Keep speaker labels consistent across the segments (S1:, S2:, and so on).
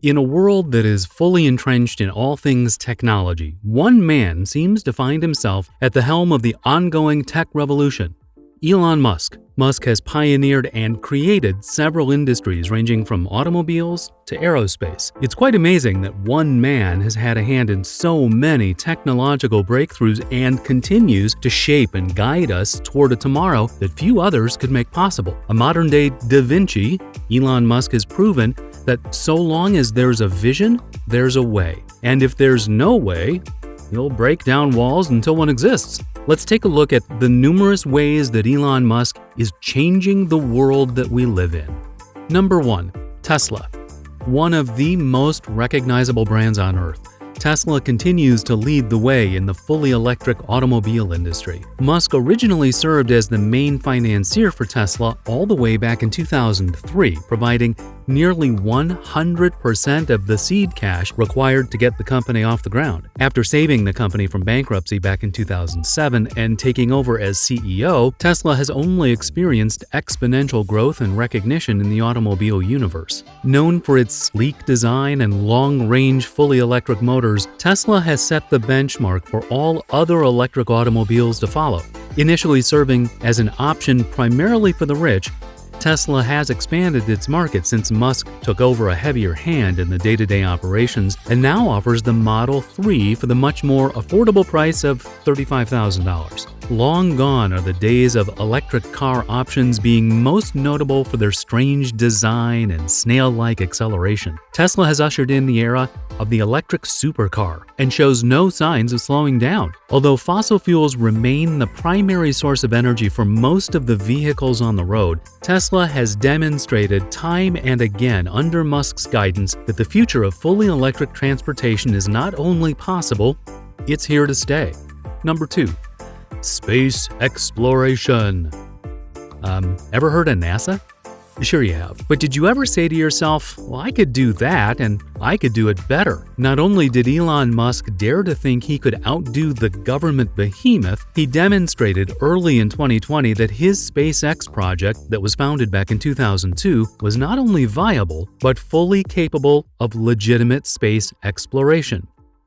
S1: In a world that is fully entrenched in all things technology, one man seems to find himself at the helm of the ongoing tech revolution: Elon Musk. Musk has pioneered and created several industries ranging from automobiles to aerospace. It's quite amazing that one man has had a hand in so many technological breakthroughs and continues to shape and guide us toward a tomorrow that few others could make possible. A modern-day Da Vinci, Elon Musk has proven that so long as there's a vision, there's a way. And if there's no way, he'll break down walls until one exists. Let's take a look at the numerous ways that Elon Musk is changing the world that we live in. Number 1. Tesla. One of the most recognizable brands on Earth, Tesla continues to lead the way in the fully electric automobile industry. Musk originally served as the main financier for Tesla all the way back in 2003, providing nearly 100% of the seed cash required to get the company off the ground. After saving the company from bankruptcy back in 2007 and taking over as CEO, Tesla has only experienced exponential growth and recognition in the automobile universe. Known for its sleek design and long-range fully electric motors, Tesla has set the benchmark for all other electric automobiles to follow. Initially serving as an option primarily for the rich, Tesla has expanded its market since Musk took over a heavier hand in the day-to-day operations and now offers the Model 3 for the much more affordable price of $35,000. Long gone are the days of electric car options being most notable for their strange design and snail-like acceleration. Tesla has ushered in the era of the electric supercar and shows no signs of slowing down. Although fossil fuels remain the primary source of energy for most of the vehicles on the road, Tesla has demonstrated time and again under Musk's guidance that the future of fully electric transportation is not only possible, it's here to stay. Number 2. Space exploration. Ever heard of NASA? Sure you have. But did you ever say to yourself, well, I could do that and I could do it better? Not only did Elon Musk dare to think he could outdo the government behemoth, he demonstrated early in 2020 that his SpaceX project that was founded back in 2002 was not only viable, but fully capable of legitimate space exploration.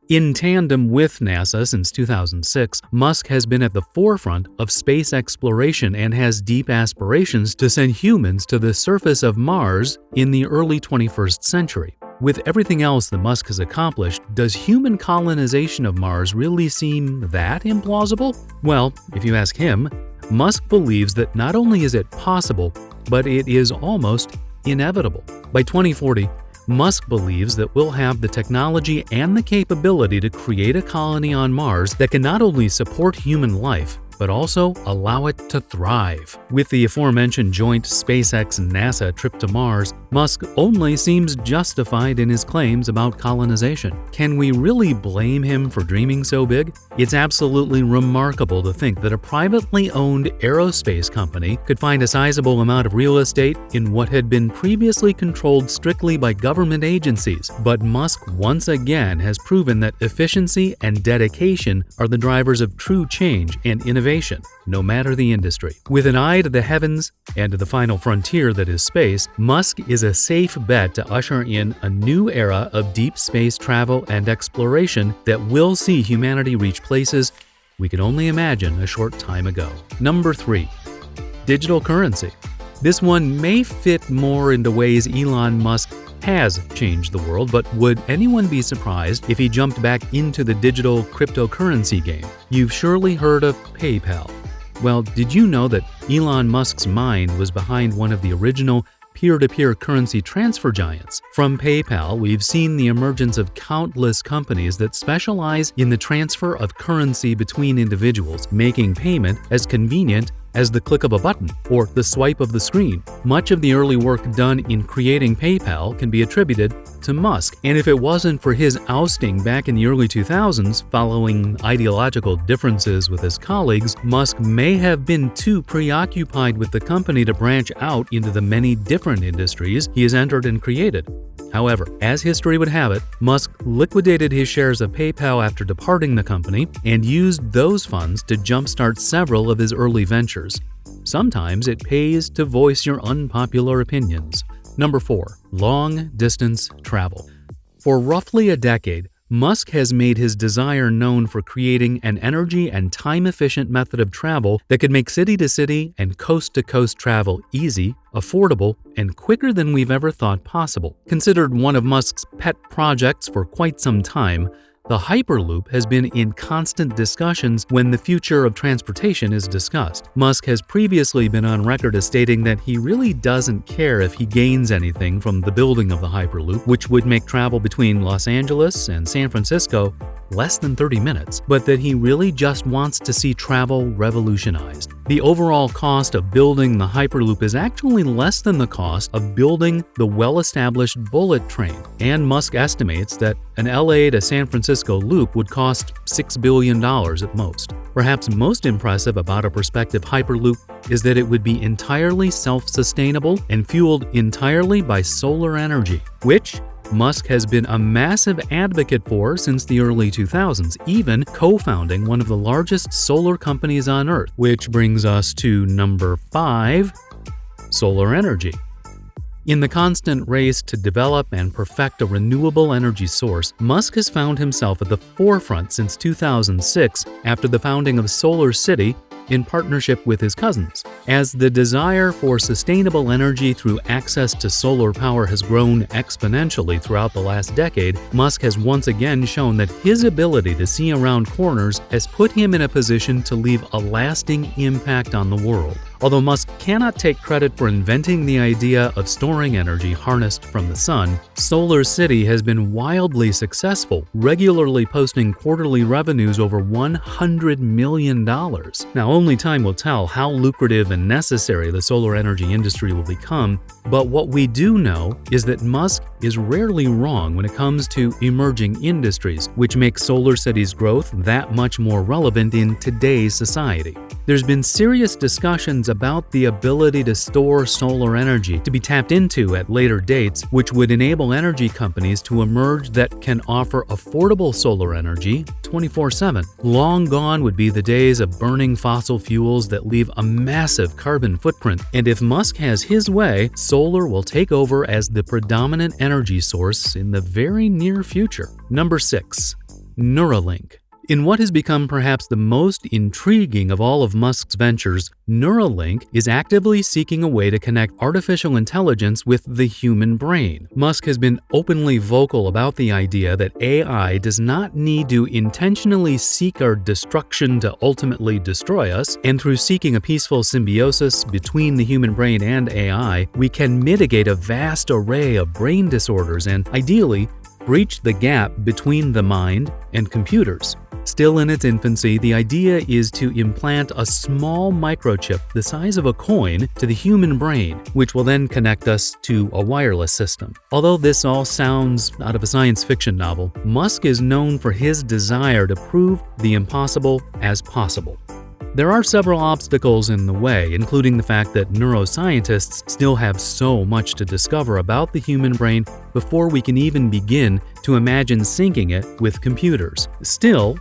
S1: In tandem with NASA since 2006, Musk has been at the forefront of space exploration and has deep aspirations to send humans to the surface of Mars in the early 21st century. With everything else that Musk has accomplished, does human colonization of Mars really seem that implausible? Well, if you ask him, Musk believes that not only is it possible, but it is almost inevitable. By 2040, Musk believes that we'll have the technology and the capability to create a colony on Mars that can not only support human life, but also allow it to thrive. With the aforementioned joint SpaceX and NASA trip to Mars, Musk only seems justified in his claims about colonization. Can we really blame him for dreaming so big? It's absolutely remarkable to think that a privately owned aerospace company could find a sizable amount of real estate in what had been previously controlled strictly by government agencies. But Musk once again has proven that efficiency and dedication are the drivers of true change and innovation, no matter the industry. With an eye to the heavens and to the final frontier that is space, Musk is a safe bet to usher in a new era of deep space travel and exploration that will see humanity reach places we could only imagine a short time ago. Number 3. Digital currency. This one may fit more into ways Elon Musk has changed the world, but would anyone be surprised if he jumped back into the digital cryptocurrency game? You've surely heard of PayPal. Well, did you know that Elon Musk's mind was behind one of the original peer-to-peer currency transfer giants? From PayPal, we've seen the emergence of countless companies that specialize in the transfer of currency between individuals, making payment as convenient as the click of a button or the swipe of the screen. Much of the early work done in creating PayPal can be attributed to Musk, and if it wasn't for his ousting back in the early 2000s following ideological differences with his colleagues, Musk may have been too preoccupied with the company to branch out into the many different industries he has entered and created. However, as history would have it, Musk liquidated his shares of PayPal after departing the company and used those funds to jumpstart several of his early ventures. Sometimes it pays to voice your unpopular opinions. Number 4. Long-distance travel. For roughly a decade, Musk has made his desire known for creating an energy and time-efficient method of travel that could make city-to-city and coast-to-coast travel easy, affordable, and quicker than we've ever thought possible. Considered one of Musk's pet projects for quite some time, the Hyperloop has been in constant discussions when the future of transportation is discussed. Musk has previously been on record as stating that he really doesn't care if he gains anything from the building of the Hyperloop, which would make travel between Los Angeles and San Francisco less than 30 minutes, but that he really just wants to see travel revolutionized. The overall cost of building the Hyperloop is actually less than the cost of building the well-established bullet train, and Musk estimates that an LA to San Francisco loop would cost $6 billion at most. Perhaps most impressive about a prospective Hyperloop is that it would be entirely self-sustainable and fueled entirely by solar energy, which Musk has been a massive advocate for since the early 2000s, even co-founding one of the largest solar companies on Earth, which brings us to number 5, solar energy. In the constant race to develop and perfect a renewable energy source, Musk has found himself at the forefront since 2006 after the founding of Solar City in partnership with his cousins. As the desire for sustainable energy through access to solar power has grown exponentially throughout the last decade, Musk has once again shown that his ability to see around corners has put him in a position to leave a lasting impact on the world. Although Musk cannot take credit for inventing the idea of storing energy harnessed from the sun, Solar City has been wildly successful, regularly posting quarterly revenues over $100 million. Now, only time will tell how lucrative and necessary the solar energy industry will become, but what we do know is that Musk is rarely wrong when it comes to emerging industries, which makes Solar City's growth that much more relevant in today's society. There's been serious discussions about the ability to store solar energy to be tapped into at later dates, which would enable energy companies to emerge that can offer affordable solar energy 24/7. Long gone would be the days of burning fossil fuels that leave a massive carbon footprint, and if Musk has his way, solar will take over as the predominant energy source in the very near future. Number 6. Neuralink. In what has become perhaps the most intriguing of all of Musk's ventures, Neuralink is actively seeking a way to connect artificial intelligence with the human brain. Musk has been openly vocal about the idea that AI does not need to intentionally seek our destruction to ultimately destroy us, and through seeking a peaceful symbiosis between the human brain and AI, we can mitigate a vast array of brain disorders and, ideally, breach the gap between the mind and computers. Still in its infancy, the idea is to implant a small microchip the size of a coin to the human brain, which will then connect us to a wireless system. Although this all sounds out of a science fiction novel, Musk is known for his desire to prove the impossible as possible. There are several obstacles in the way, including the fact that neuroscientists still have so much to discover about the human brain before we can even begin to imagine syncing it with computers. Still,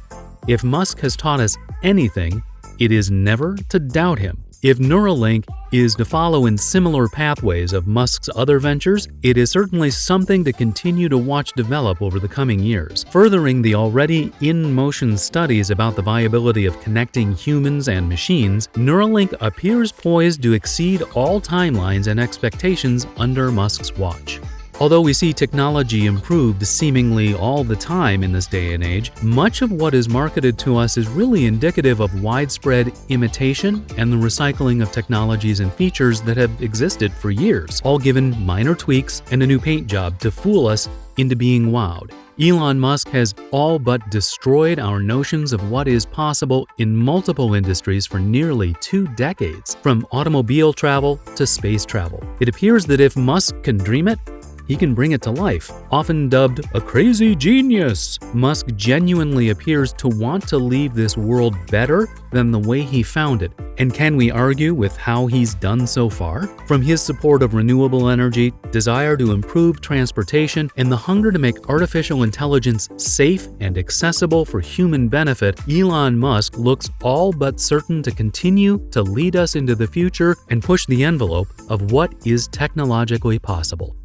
S1: if Musk has taught us anything, it is never to doubt him. If Neuralink is to follow in similar pathways of Musk's other ventures, it is certainly something to continue to watch develop over the coming years. Furthering the already in-motion studies about the viability of connecting humans and machines, Neuralink appears poised to exceed all timelines and expectations under Musk's watch. Although we see technology improved seemingly all the time in this day and age, much of what is marketed to us is really indicative of widespread imitation and the recycling of technologies and features that have existed for years, all given minor tweaks and a new paint job to fool us into being wowed. Elon Musk has all but destroyed our notions of what is possible in multiple industries for nearly 2 decades, from automobile travel to space travel. It appears that if Musk can dream it, he can bring it to life. Often dubbed a crazy genius, Musk genuinely appears to want to leave this world better than the way he found it. And can we argue with how he's done so far? From his support of renewable energy, desire to improve transportation, and the hunger to make artificial intelligence safe and accessible for human benefit, Elon Musk looks all but certain to continue to lead us into the future and push the envelope of what is technologically possible.